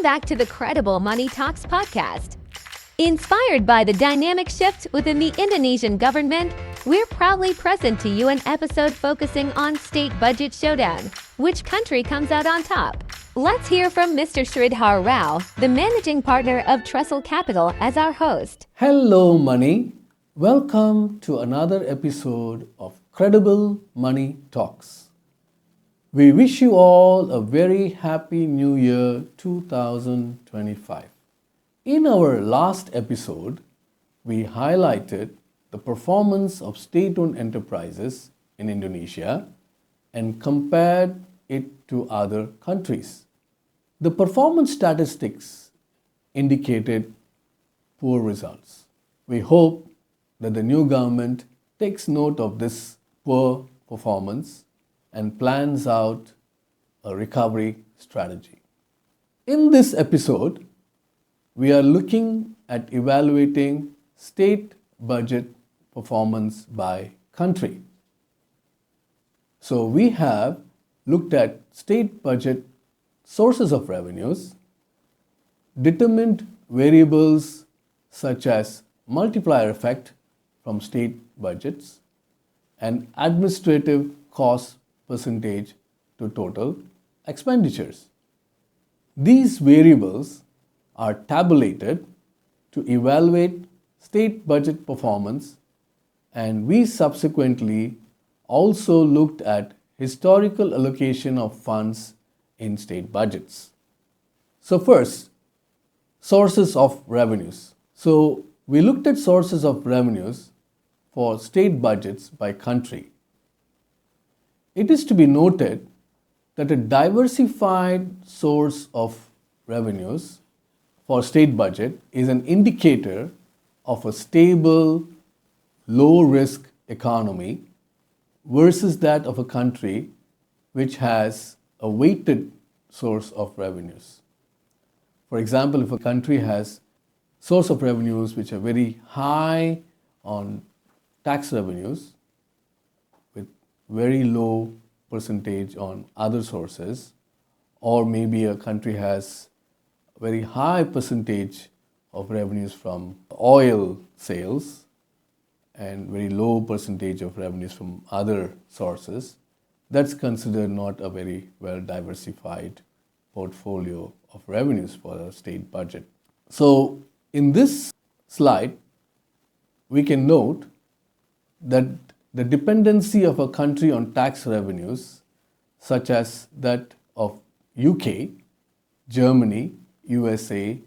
back to the Credible Money Talks podcast. Inspired by the dynamic shift within the Indonesian government, we're proudly present to you an episode focusing on state budget showdown. Which country comes out on top? Let's hear from Mr. Sridhar Rao, the managing partner of Trestle Capital, as our host. Hello, Money. Welcome to another episode of Credible Money Talks. We wish you all a very happy New Year 2025. In our last episode, we highlighted the performance of state-owned enterprises in Indonesia and compared it to other countries. The performance statistics indicated poor results. We hope that the new government takes note of this poor performance and plans out a recovery strategy. In this episode, we are looking at evaluating state budget performance by country. So we have looked at state budget sources of revenues, determined variables such as multiplier effect from state budgets, and administrative cost percentage to total expenditures. These variables are tabulated to evaluate state budget performance, and we subsequently also looked at historical allocation of funds in state budgets. So first, sources of revenues. So we looked at sources of revenues for state budgets by country. It is to be noted that a diversified source of revenues for state budget is an indicator of a stable, low-risk economy versus that of a country which has a weighted source of revenues. For example, if a country has source of revenues which are very high on tax revenues with very low percentage on other sources, or maybe a country has a very high percentage of revenues from oil sales and very low percentage of revenues from other sources, that's considered not a very well diversified portfolio of revenues for a state budget. So in this slide, we can note that the dependency of a country on tax revenues, such as that of UK, Germany, USA,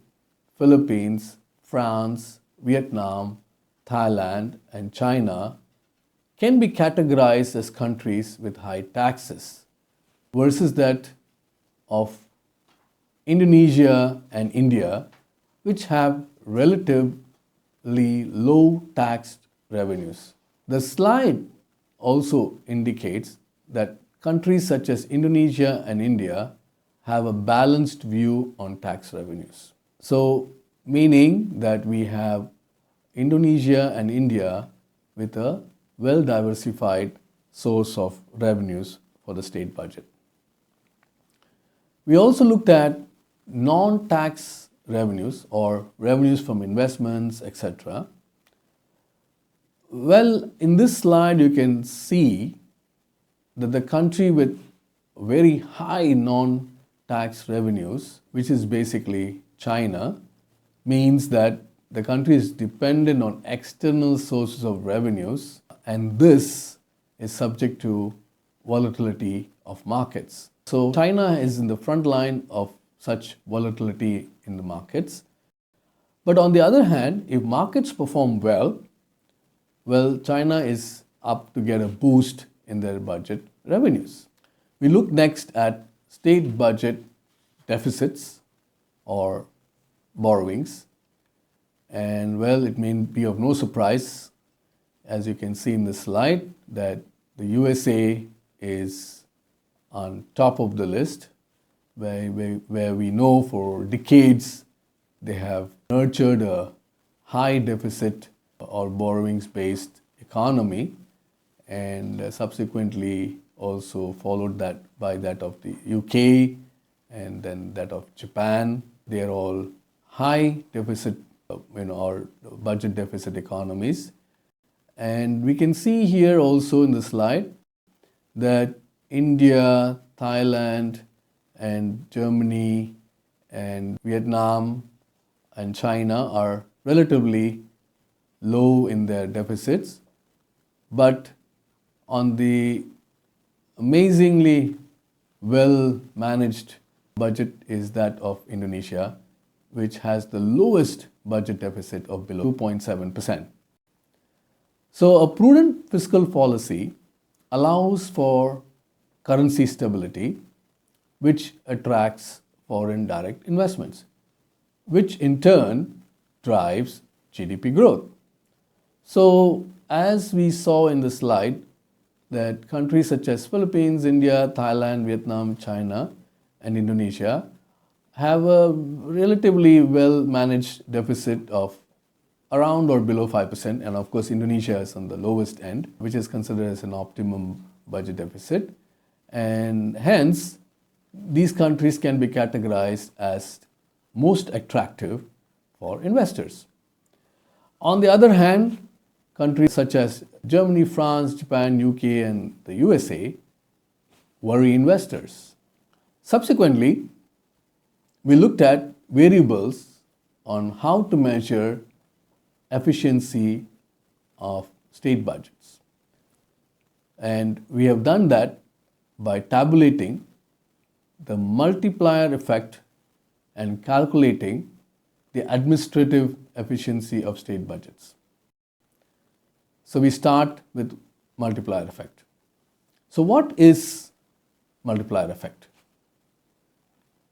Philippines, France, Vietnam, Thailand, and China, can be categorized as countries with high taxes versus that of Indonesia and India, which have relatively low taxed revenues. The slide also indicates that countries such as Indonesia and India have a balanced view on tax revenues. So, meaning that we have Indonesia and India with a well-diversified source of revenues for the state budget. We also looked at non-tax revenues or revenues from investments, etc. Well, in this slide, you can see that the country with very high non-tax revenues, which is basically China, means that the country is dependent on external sources of revenues, and this is subject to volatility of markets. So China is in the front line of such volatility in the markets. But on the other hand, if markets perform well, China is up to get a boost in their budget revenues. We look next at state budget deficits or borrowings. And it may be of no surprise, as you can see in the slide, that the USA is on top of the list, where we know for decades they have nurtured a high deficit or borrowings-based economy, and subsequently also followed that by that of the UK and then that of Japan. they are all high deficit, or budget deficit economies. And we can see here also in the slide that India, Thailand, and Germany, and Vietnam, and China are relatively low in their deficits. But on the amazingly well managed budget is that of Indonesia, which has the lowest budget deficit of below 2.7%. So, a prudent fiscal policy allows for currency stability, which attracts foreign direct investments, which in turn drives GDP growth. So, as we saw in the slide, that countries such as Philippines, India, Thailand, Vietnam, China, and Indonesia have a relatively well managed deficit of around or below 5%. And of course, Indonesia is on the lowest end, which is considered as an optimum budget deficit. And hence, these countries can be categorized as most attractive for investors. On the other hand, countries such as Germany, France, Japan, UK, and the USA worry investors. Subsequently, we looked at variables on how to measure efficiency of state budgets. And we have done that by tabulating the multiplier effect and calculating the administrative efficiency of state budgets. So we start with multiplier effect. So what is multiplier effect?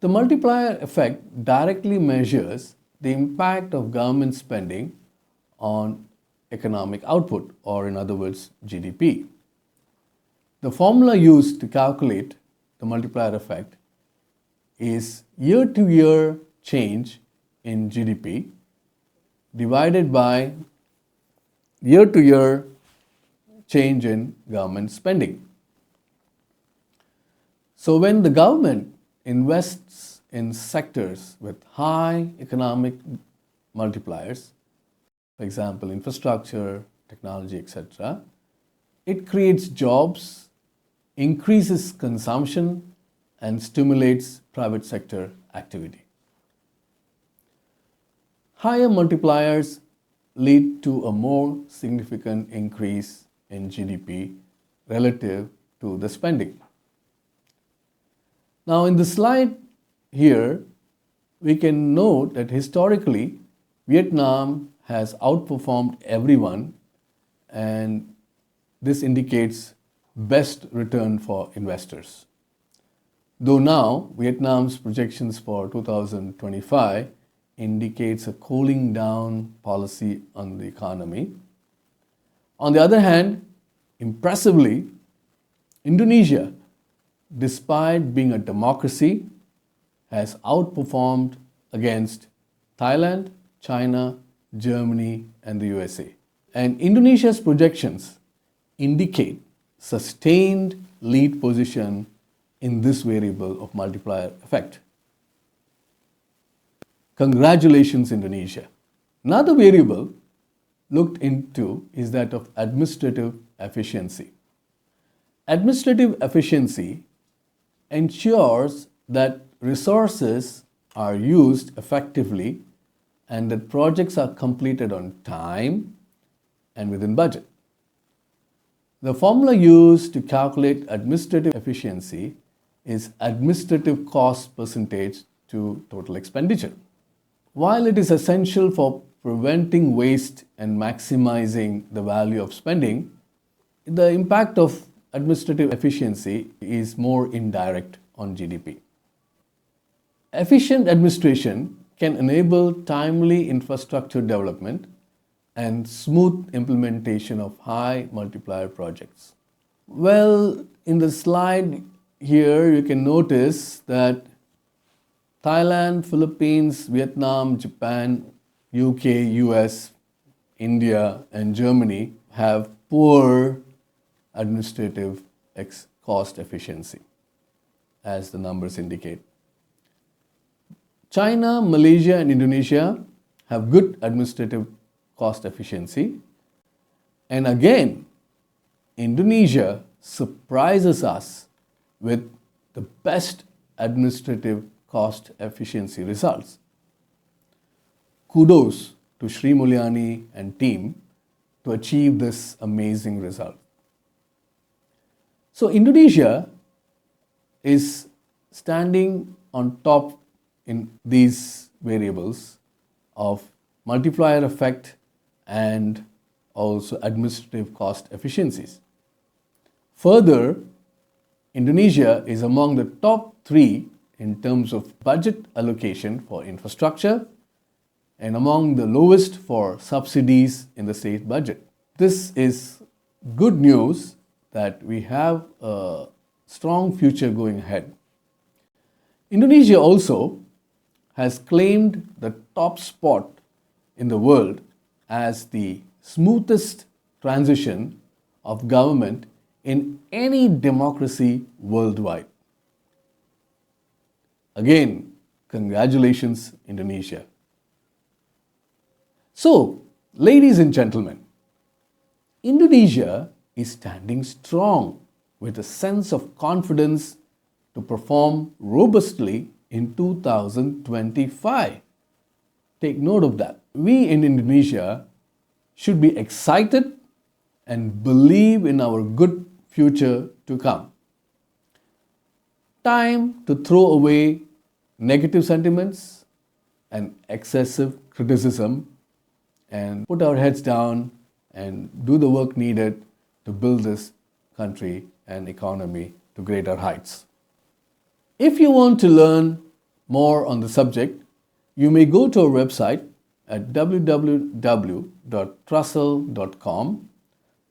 The multiplier effect directly measures the impact of government spending on economic output, or in other words, GDP. The formula used to calculate the multiplier effect is year-to-year change in GDP divided by year-to-year change in government spending. So when the government invests in sectors with high economic multipliers, for example, infrastructure, technology, etc., it creates jobs, increases consumption, and stimulates private sector activity. Higher multipliers lead to a more significant increase in GDP relative to the spending. Now, in the slide here, we can note that historically, Vietnam has outperformed everyone, and this indicates best return for investors. Though now, Vietnam's projections for 2025 indicates a cooling down policy on the economy. On the other hand, impressively, Indonesia, despite being a democracy, has outperformed against Thailand, China, Germany, and the USA. And Indonesia's projections indicate sustained lead position in this variable of multiplier effect. Congratulations, Indonesia. Another variable looked into is that of administrative efficiency. Administrative efficiency ensures that resources are used effectively and that projects are completed on time and within budget. The formula used to calculate administrative efficiency is administrative cost percentage to total expenditure. While it is essential for preventing waste and maximizing the value of spending, the impact of administrative efficiency is more indirect on GDP. Efficient administration can enable timely infrastructure development and smooth implementation of high multiplier projects. Well, in the slide here, you can notice that Thailand, Philippines, Vietnam, Japan, UK, US, India, and Germany have poor administrative cost efficiency, as the numbers indicate. China, Malaysia, and Indonesia have good administrative cost efficiency. And again, Indonesia surprises us with the best administrative cost efficiency results. Kudos to Sri Mulyani and team to achieve this amazing result. So Indonesia is standing on top in these variables of multiplier effect and also administrative cost efficiencies. Further, Indonesia is among the top 3 in terms of budget allocation for infrastructure and among the lowest for subsidies in the state budget. This is good news that we have a strong future going ahead. Indonesia also has claimed the top spot in the world as the smoothest transition of government in any democracy worldwide. Again, congratulations, Indonesia. So, ladies and gentlemen, Indonesia is standing strong with a sense of confidence to perform robustly in 2025. Take note of that. We in Indonesia should be excited and believe in our good future to come. Time to throw away negative sentiments and excessive criticism and put our heads down and do the work needed to build this country and economy to greater heights. If you want to learn more on the subject, you may go to our website at www.trussell.com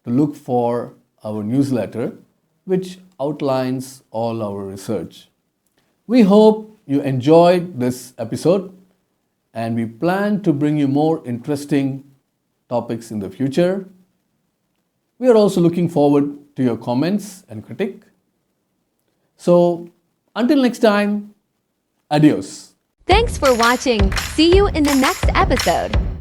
to look for our newsletter, which outlines all our research. We hope you enjoyed this episode, and we plan to bring you more interesting topics in the future. We are also looking forward to your comments and critique. So, until next time, adios. Thanks for watching. See you in the next episode.